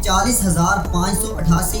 40,588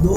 2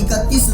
31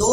2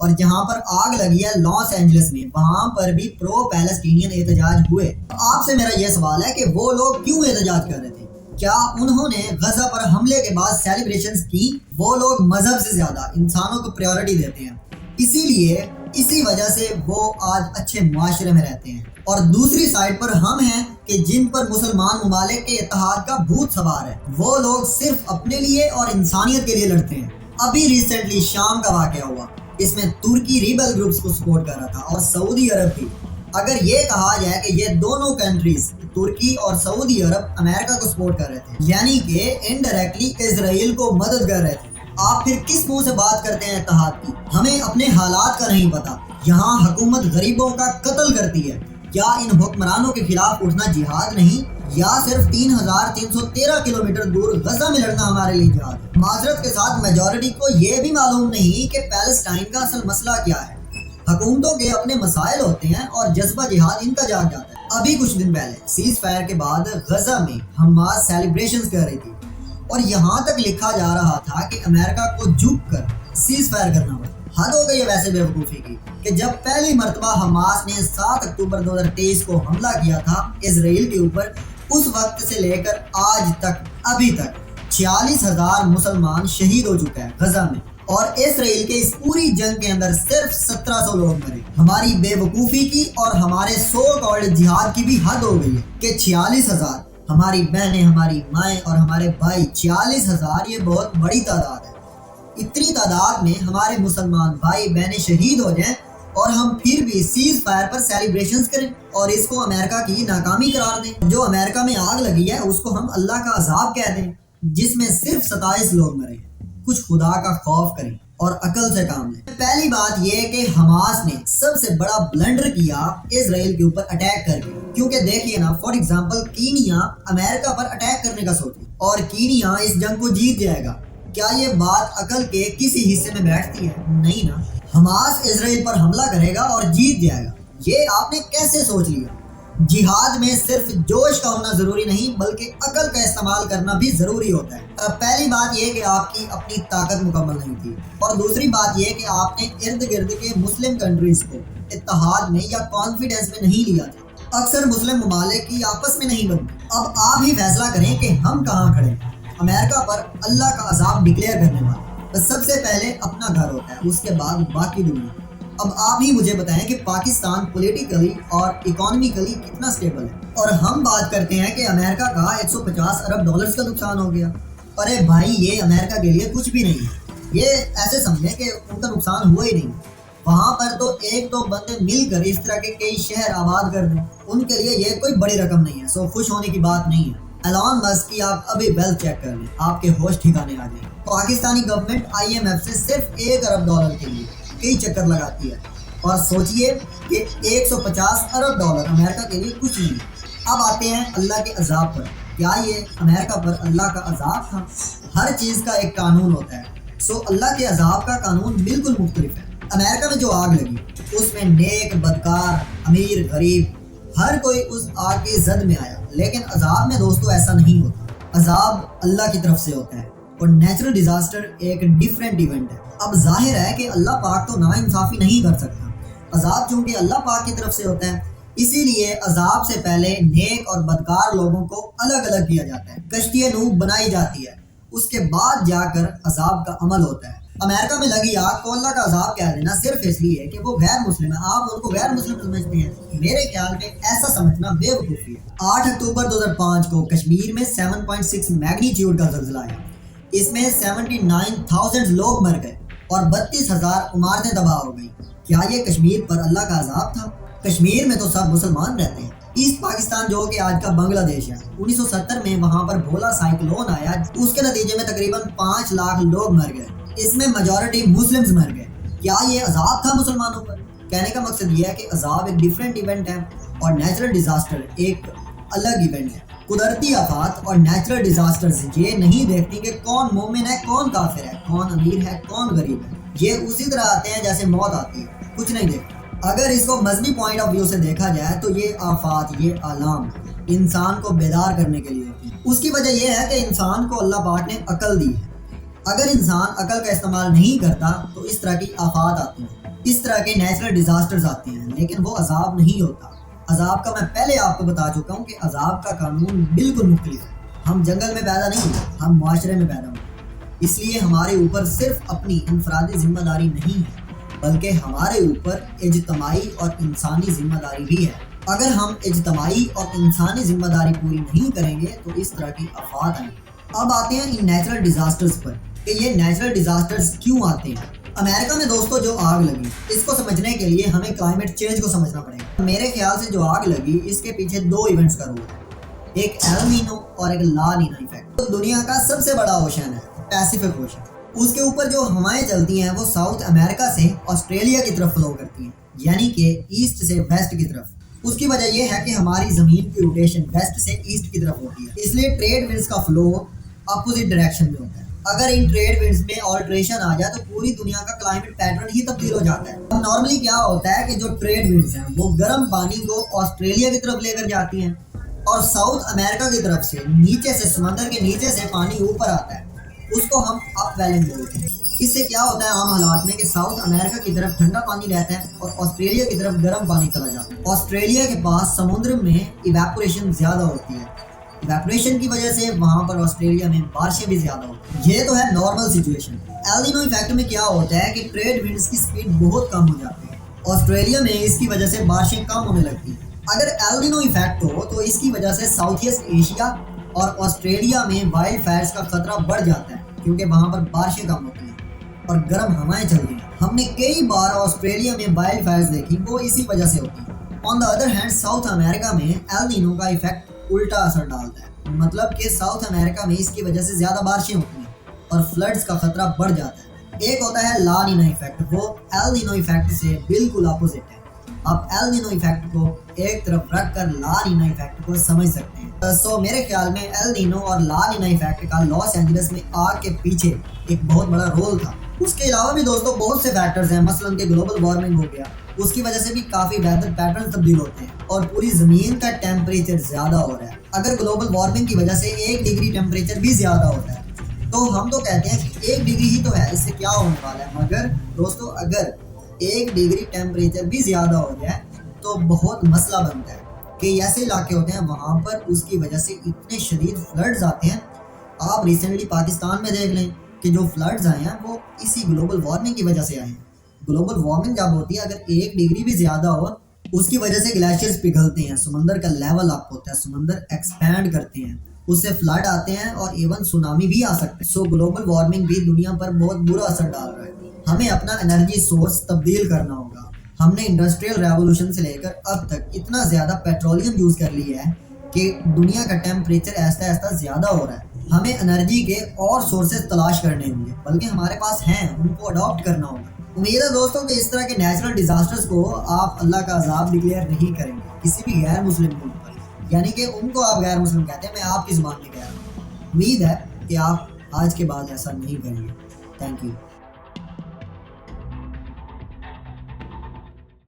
اور جہاں پر آگ لگی ہے لاس اینجلس میں، وہاں پر بھی پرو پیلسٹینین احتجاج ہوئے۔ آپ سے میرا یہ سوال ہے کہ وہ لوگ کیوں احتجاج کر رہے تھے؟ کیا انہوں نے غزہ پر حملے کے بعد سیلیبریشنز کی؟ وہ لوگ مذہب سے زیادہ انسانوں کو پریورٹی دیتے ہیں، اسی وجہ سے وہ آج اچھے معاشرے میں رہتے ہیں۔ اور دوسری سائڈ پر ہم ہیں کہ جن پر مسلمان ممالک کے اتحاد کا بھوت سوار ہے، وہ لوگ صرف اپنے لیے اور انسانیت کے لیے لڑتے ہیں۔ ابھی ریسنٹلی شام کا واقعہ ہوا، اس میں ترکی ریبل گروپس کو سپورٹ کر رہا تھا اور سعودی عرب بھی۔ اگر یہ کہا جائے کہ یہ دونوں کنٹریز ترکی اور سعودی عرب امریکہ کو سپورٹ کر رہے تھے، یعنی کہ انڈائریکٹلی اسرائیل کو مدد کر رہے تھے، آپ پھر کس منہ سے بات کرتے ہیں اتحاد کی؟ ہمیں اپنے حالات کا نہیں پتا۔ یہاں حکومت غریبوں کا قتل کرتی ہے، کیا ان حکمرانوں کے خلاف اٹھنا جہاد نہیں؟ یا صرف 3313 کلومیٹر دور غزہ میں لڑنا ہمارے لیے جہاد؟ معذرت کے ساتھ میجورٹی کو یہ بھی معلوم نہیں کہ پیلسٹائن کا اصل مسئلہ کیا ہے۔ حکومتوں کے اپنے مسائل ہوتے ہیں اور جذبہ جہاد ان کا جاگ جاتا ہے۔ ابھی کچھ دن پہلے سیز فائر کے بعد غزہ میں حماس سیلیبریشنز کر رہی تھی، اور یہاں تک لکھا جا رہا تھا کہ امریکہ کو جھک کر سیز فائر کرنا پڑا۔ حد ہو گئی ہے ویسے بے وقوفی کی کہ جب پہلی مرتبہ حماس نے 7 اکتوبر 2023 کو حملہ کیا تھا اسرائیل کے اوپر، اس وقت سے لے کر آج تک ابھی تک 46,000 مسلمان شہید ہو چکے ہیں غزہ میں، اور اسرائیل کے اس پوری جنگ کے اندر صرف 1700 لوگ مرے۔ ہماری بے وقوفی کی اور ہمارے سو کالڈ جہاد کی بھی حد ہو گئی ہے کہ 46,000 ہماری بہنیں، ہماری مائیں اور ہمارے بھائی، 46,000 یہ بہت بڑی تعداد ہے۔ اتنی تعداد میں ہمارے مسلمان بھائی بہنیں شہید ہو جائیں اور ہم پھر بھی سیز فائر پر سیلیبریشنز کریں اور اس کو امریکہ کی ناکامی قرار دیں۔ جو امریکہ میں آگ لگی ہے اس کو ہم اللہ کا عذاب کہہ دیں، جس میں صرف 27 لوگ مرے۔ کچھ خدا کا خوف کریں اور عقل سے کام لیں۔ پہلی بات یہ کہ حماس نے سب سے بڑا بلنڈر کیا اسرائیل کے اوپر اٹیک کر کے، کیونکہ دیکھیے نا، for example Kenya America per attack کرنے کا سوچی اور کینیا اس جنگ کو جیت جائے گا۔ کیا یہ بات عقل کے کسی حصے میں بیٹھتی ہے؟ نہیں نا۔ حماس اسرائیل پر حملہ کرے گا اور جیت جائے گا، یہ آپ نے کیسے سوچ لیا؟ جہاد میں صرف جوش کا ہونا ضروری نہیں بلکہ عقل کا استعمال کرنا بھی ضروری ہوتا ہے۔ پہلی بات یہ کہ آپ کی اپنی طاقت مکمل نہیں تھی، اور دوسری بات یہ کہ آپ نے ارد گرد کے مسلم کنٹریز کو اتحاد میں یا کانفیڈنس میں نہیں لیا تھا۔ اکثر مسلم ممالک کی آپس میں نہیں بنتی۔ اب آپ ہی فیصلہ کریں کہ ہم کہاں کھڑے ہیں۔ امریکہ پر اللہ کا عذاب ڈکلیئر کرنے والا سب سے پہلے اپنا گھر ہوتا ہے، اس کے بعد باقی دنیا۔ اب آپ ہی مجھے بتائیں کہ پاکستان پولیٹیکلی اور اکانومیکلی کتنا سٹیبل ہے، اور ہم بات کرتے ہیں کہ امریکہ کا 150 ارب ڈالرز کا نقصان ہو گیا۔ ارے بھائی، یہ امریکہ کے لیے کچھ بھی نہیں ہے۔ یہ ایسے سمجھیں کہ ان کا نقصان ہوا ہی نہیں۔ وہاں پر تو ایک دو بندے مل کر اس طرح کے کئی شہر آباد کر دیں، ان کے لیے یہ کوئی بڑی رقم نہیں ہے، سو خوش ہونے کی بات نہیں ہے۔ ایلان مسک کی آپ ابھی ویلتھ چیک کر لیں، آپ کے ہوش ٹھکانے آ جائیں۔ پاکستانی گورنمنٹ IMF سے صرف 1 ارب ڈالر کے لیے کئی چکر لگاتی ہے، اور سوچئے کہ 150 ارب ڈالر امریکہ کے لیے کچھ نہیں۔ اب آتے ہیں اللہ کے عذاب پر۔ کیا یہ امریکہ پر اللہ کا عذاب تھا؟ ہر چیز کا ایک قانون ہوتا ہے، سو اللہ کے عذاب کا قانون بالکل مختلف ہے۔ امریکہ میں جو آگ لگی اس میں نیک بدکار، امیر غریب، ہر کوئی اس آگ کی زد میں آیا، لیکن عذاب میں دوستو ایسا نہیں ہوتا۔ عذاب اللہ کی طرف سے ہوتا ہے، اور نیچرل ڈیزاسٹر ایک ڈیفرنٹ ایونٹ ہے۔ اب ظاہر ہے کہ اللہ پاک تو ناانصافی نہیں کر سکتا۔ عذاب چونکہ اللہ پاک کی طرف سے ہوتا ہے، اسی لیے عذاب سے پہلے نیک اور بدکار لوگوں کو الگ الگ کیا جاتا ہے، کشتی نوح بنائی جاتی ہے، اس کے بعد جا کر عذاب کا عمل ہوتا ہے۔ امریکہ میں لگی آگ کو اللہ کا عذاب کہہ دینا صرف اس لیے کہ وہ غیر مسلم ہے، آپ ان کو غیر مسلم سمجھتے ہیں۔ میرے خیال میں ایسا سمجھنا بے وقوفی ہے۔ 8 اکتوبر 2005 کو کشمیر میں 7.6 میگنیٹیوڈ کا زلزلہ آیا، اس میں 79,000 لوگ مر گئے اور 32,000 عمارتیں تباہ ہو گئی۔ کیا یہ کشمیر پر اللہ کا عذاب تھا؟ کشمیر میں تو سب مسلمان رہتے ہیں۔ ایسٹ پاکستان جو کہ آج کا بنگلہ دیش ہے، 1970 میں وہاں پر بھولا سائیکلون آیا، اس کے نتیجے میں تقریباً 5 لاکھ لوگ مر گئے، اس میں میجورٹی مسلمز مر گئے۔ کیا یہ عذاب تھا مسلمانوں پر؟ کہنے کا مقصد یہ ہے کہ عذاب ایک ڈیفرنٹ ایونٹ ہے اور نیچرل ڈیزاسٹر ایک الگ ایونٹ ہے۔ قدرتی آفات اور نیچرل ڈیزاسٹرز یہ نہیں دیکھتی کہ کون مومن ہے، کون کافر ہے، کون امیر ہے، کون غریب ہے، یہ اسی طرح آتے ہیں جیسے موت آتی ہے، کچھ نہیں دیکھتا۔ اگر اس کو مذہبی پوائنٹ آف ویو سے دیکھا جائے تو یہ آفات، یہ علام انسان کو بیدار کرنے کے لیے ہوتی ہے۔ اس کی وجہ یہ ہے کہ انسان کو اللہ پاک نے عقل دی ہے۔ اگر انسان عقل کا استعمال نہیں کرتا تو اس طرح کی آفات آتی ہیں۔ اس طرح کے نیچرل ڈیزاسٹرز آتے ہیں، لیکن وہ عذاب نہیں ہوتا۔ عذاب کا میں پہلے آپ کو بتا چکا ہوں کہ عذاب کا قانون بالکل مختلف ہے۔ ہم جنگل میں پیدا نہیں ہوئے، ہم معاشرے میں پیدا ہوئے۔ اس لیے ہمارے اوپر صرف اپنی انفرادی ذمہ داری نہیں ہے، بلکہ ہمارے اوپر اجتماعی اور انسانی ذمہ داری بھی ہے۔ اگر ہم اجتماعی اور انسانی ذمہ داری پوری نہیں کریں گے تو اس طرح کی آفات آئیں گی۔ اب آتے ہیں ان نیچرل ڈیزاسٹرز پر کہ یہ نیچرل ڈیزاسٹرز کیوں آتے ہیں۔ امریکہ میں دوستو جو آگ لگی، اس کو سمجھنے کے لیے ہمیں کلائمیٹ چینج کو سمجھنا پڑے گا۔ میرے خیال سے جو آگ لگی اس کے پیچھے دو ایونٹس کا رول ہے، ایک ایل نینو اور ایک لا نینا ایفیکٹ۔ دنیا کا سب سے بڑا اوشن ہے پیسیفک اوشن، اس کے اوپر جو ہوائیں چلتی ہیں وہ ساؤتھ امریکہ سے آسٹریلیا کی طرف فلو کرتی ہیں، یعنی کہ ایسٹ سے ویسٹ کی طرف۔ اس کی وجہ یہ ہے کہ ہماری زمین کی روٹیشن ویسٹ سے ایسٹ کی طرف ہوتی ہے، اس لیے ٹریڈ ونڈز کا فلو اپوزٹ ڈائریکشن میں ہوتا ہے۔ اگر ان ٹریڈ ونڈز میں آلٹریشن آ جائے تو پوری دنیا کا کلائمیٹ پیٹرن ہی تبدیل ہو جاتا ہے۔ نارملی کیا ہوتا ہے کہ جو ٹریڈ ونڈز ہیں وہ گرم پانی کو آسٹریلیا کی طرف لے کر جاتی ہیں اور ساؤتھ امریکہ کی طرف سے نیچے سے سمندر کے نیچے سے پانی اوپر آتا ہے، اس کو ہم اپ ویلنگ بولتے ہیں۔ اس سے کیا ہوتا ہے عام حالات میں کہ ساؤتھ امریکہ کی طرف ٹھنڈا پانی رہتا ہے اور آسٹریلیا کی طرف گرم پانی چلا جاتا ہے۔ آسٹریلیا کے پاس سمندر میں ایویپوریشن زیادہ ہوتی ہے، ایویپوریشن کی وجہ سے وہاں پر آسٹریلیا میں بارشیں بھی زیادہ ہوتی ہیں۔ یہ تو ہے normal situation. El Nino effect میں کیا ہوتا ہے کہ ٹریڈ ونڈز کی سپیڈ بہت کم ہو جاتی ہے، آسٹریلیا میں اس کی وجہ سے بارشیں کم ہونے لگتی ہیں۔ اگر ایل نینو ایفیکٹ ہو تو اس کی وجہ سے ساؤتھ ایسٹ ایشیا اور آسٹریلیا میں وائلڈ فائرز کا خطرہ بڑھ جاتا ہے، کیونکہ وہاں پر بارشیں کم ہوتی ہیں اور گرم ہوائیں چلتی ہیں۔ ہم نے کئی بار آسٹریلیا میں وائلڈ فائرز دیکھی، وہ اسی وجہ سے ہوتی ہیں۔ آن دا ادر ہینڈ ساؤتھ امریکہ میں ایل نینو کا ایفیکٹ الٹا اثر ڈالتا ہے، مطلب کہ ساؤتھ امریکہ میں اس کی وجہ سے زیادہ بارشیں ہوتی ہیں اور فلڈز کا خطرہ بڑھ جاتا ہے۔ ایک ہوتا ہے لا نینا ایفیکٹ، وہ ایل نینو ایفیکٹ سے بالکل اپوزٹ ہے۔ آپ ایل نینو ایفیکٹ کو ایک طرف رکھ کر لا نینا ایفیکٹ کو سمجھ سکتے ہیں۔ میرے خیال میں ایل نینو اور لا نینا ایفیکٹ کا لاس اینجلس میں آگ کے پیچھے ایک بہت بڑا رول تھا۔ اس کے علاوہ بھی دوستوں بہت سے فیکٹرز ہیں، مثلاً کہ گلوبل وارمنگ ہو گیا، اس کی وجہ سے بھی کافی ویدر پیٹرن تبدیل ہوتے ہیں اور پوری زمین کا ٹیمپریچر زیادہ ہو رہا ہے۔ اگر گلوبل وارمنگ کی وجہ سے 1 ڈگری ٹیمپریچر بھی زیادہ ہوتا ہے تو ہم تو کہتے ہیں کہ 1 ڈگری ہی تو ہے، اس سے کیا ہونے والا ہے، مگر دوستوں اگر 1 ڈگری ٹیمپریچر بھی زیادہ ہو جائے تو بہت مسئلہ بنتا ہے کہ ایسے علاقے ہوتے ہیں وہاں پر اس کی وجہ سے اتنے شدید فلڈز آتے ہیں۔ آپ ریسنٹلی پاکستان میں دیکھ لیں کہ جو فلڈز آئے ہیں وہ اسی گلوبل وارمنگ کی وجہ سے آئے ہیں۔ گلوبل وارمنگ جب ہوتی ہے، اگر 1 ڈگری بھی زیادہ ہو، اس کی وجہ سے گلیشیئرز پگھلتے ہیں، سمندر کا لیول اپ ہوتا ہے، سمندر ایکسپینڈ کرتے ہیں، اس سے فلڈ آتے ہیں اور ایون سونامی بھی آ سکتے ہیں۔ گلوبل وارمنگ بھی دنیا پر بہت برا اثر ڈال رہا ہے۔ ہمیں اپنا انرجی سورس تبدیل کرنا ہوگا۔ ہم نے انڈسٹریل ریولوشن سے لے کر اب تک اتنا زیادہ پیٹرولیم یوز کر لیا ہے کہ دنیا کا ٹیمپریچر ایسا ایسا زیادہ ہو رہا ہے۔ ہمیں انرجی کے اور سورسز تلاش کرنے ہوں گے، بلکہ ہمارے پاس ہیں، ان کو اڈاپٹ کرنا ہوگا۔ امید ہے دوستوں کہ اس طرح کے نیچرل ڈیزاسٹرز کو آپ اللہ کا عذاب ڈکلیئر نہیں کریں گے کسی بھی غیر مسلم ملک پر، یعنی کہ ان کو آپ غیر مسلم کہتے ہیں، میں آپ کی زبان میں کہہ رہا ہوں۔ امید ہے کہ آپ آج کے بعد ایسا نہیں کریں گے۔ Thank you.